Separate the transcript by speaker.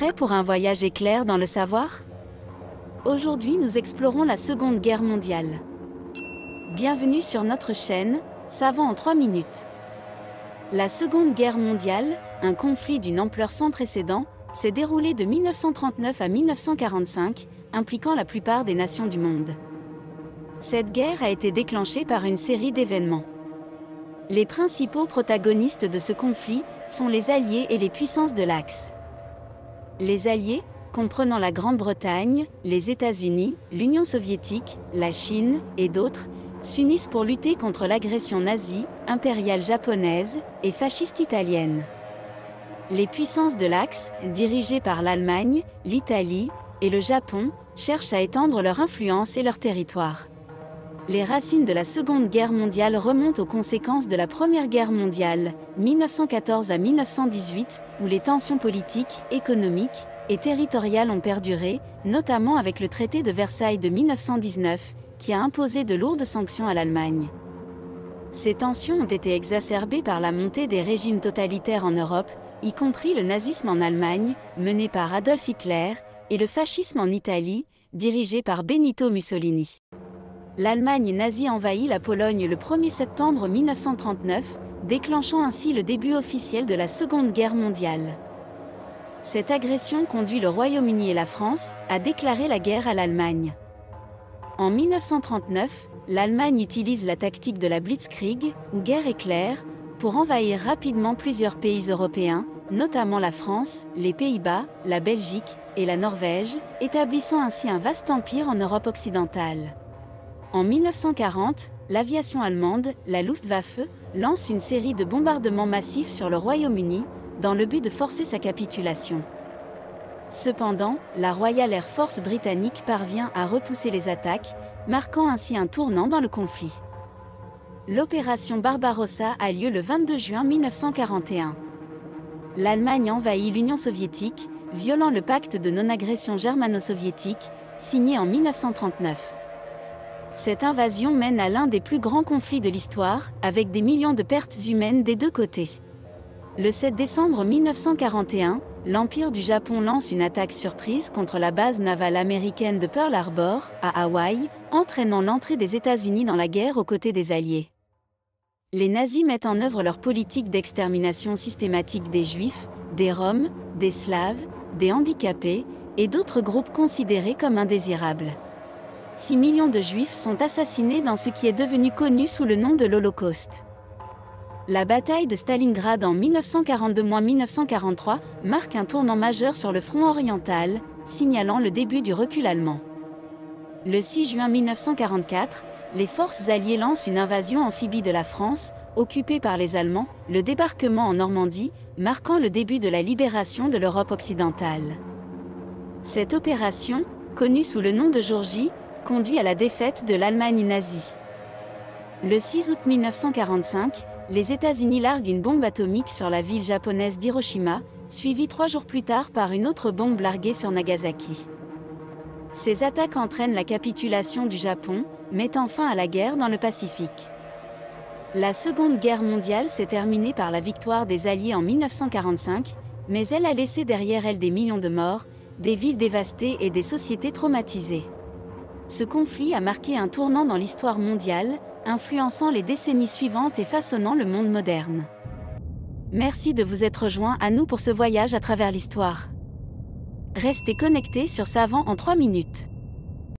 Speaker 1: Prêt pour un voyage éclair dans le savoir? Aujourd'hui, nous explorons la Seconde Guerre mondiale. Bienvenue sur notre chaîne, Savant en 3 minutes. La Seconde Guerre mondiale, un conflit d'une ampleur sans précédent, s'est déroulé de 1939 à 1945, impliquant la plupart des nations du monde. Cette guerre a été déclenchée par une série d'événements. Les principaux protagonistes de ce conflit sont les Alliés et les puissances de l'Axe. Les Alliés, comprenant la Grande-Bretagne, les États-Unis, l'Union soviétique, la Chine et d'autres, s'unissent pour lutter contre l'agression nazie, impériale japonaise et fasciste italienne. Les puissances de l'Axe, dirigées par l'Allemagne, l'Italie et le Japon, cherchent à étendre leur influence et leur territoire. Les racines de la Seconde Guerre mondiale remontent aux conséquences de la Première Guerre mondiale, 1914 à 1918, où les tensions politiques, économiques et territoriales ont perduré, notamment avec le traité de Versailles de 1919, qui a imposé de lourdes sanctions à l'Allemagne. Ces tensions ont été exacerbées par la montée des régimes totalitaires en Europe, y compris le nazisme en Allemagne, mené par Adolf Hitler, et le fascisme en Italie, dirigé par Benito Mussolini. L'Allemagne nazie envahit la Pologne le 1er septembre 1939, déclenchant ainsi le début officiel de la Seconde Guerre mondiale. Cette agression conduit le Royaume-Uni et la France à déclarer la guerre à l'Allemagne. En 1939, l'Allemagne utilise la tactique de la Blitzkrieg, ou guerre éclair, pour envahir rapidement plusieurs pays européens, notamment la France, les Pays-Bas, la Belgique et la Norvège, établissant ainsi un vaste empire en Europe occidentale. En 1940, l'aviation allemande, la Luftwaffe, lance une série de bombardements massifs sur le Royaume-Uni, dans le but de forcer sa capitulation. Cependant, la Royal Air Force britannique parvient à repousser les attaques, marquant ainsi un tournant dans le conflit. L'opération Barbarossa a lieu le 22 juin 1941. L'Allemagne envahit l'Union soviétique, violant le pacte de non-agression germano-soviétique, signé en 1939. Cette invasion mène à l'un des plus grands conflits de l'histoire, avec des millions de pertes humaines des deux côtés. Le 7 décembre 1941, l'Empire du Japon lance une attaque surprise contre la base navale américaine de Pearl Harbor, à Hawaï, entraînant l'entrée des États-Unis dans la guerre aux côtés des Alliés. Les nazis mettent en œuvre leur politique d'extermination systématique des Juifs, des Roms, des Slaves, des handicapés et d'autres groupes considérés comme indésirables. 6 millions de Juifs sont assassinés dans ce qui est devenu connu sous le nom de l'Holocauste. La bataille de Stalingrad en 1942-1943 marque un tournant majeur sur le front oriental, signalant le début du recul allemand. Le 6 juin 1944, les forces alliées lancent une invasion amphibie de la France, occupée par les Allemands, le débarquement en Normandie, marquant le début de la libération de l'Europe occidentale. Cette opération, connue sous le nom de Jour J, conduit à la défaite de l'Allemagne nazie. Le 6 août 1945, les États-Unis larguent une bombe atomique sur la ville japonaise d'Hiroshima, suivie 3 jours plus tard par une autre bombe larguée sur Nagasaki. Ces attaques entraînent la capitulation du Japon, mettant fin à la guerre dans le Pacifique. La Seconde Guerre mondiale s'est terminée par la victoire des Alliés en 1945, mais elle a laissé derrière elle des millions de morts, des villes dévastées et des sociétés traumatisées. Ce conflit a marqué un tournant dans l'histoire mondiale, influençant les décennies suivantes et façonnant le monde moderne. Merci de vous être joints à nous pour ce voyage à travers l'histoire. Restez connectés sur Savant en 3 minutes.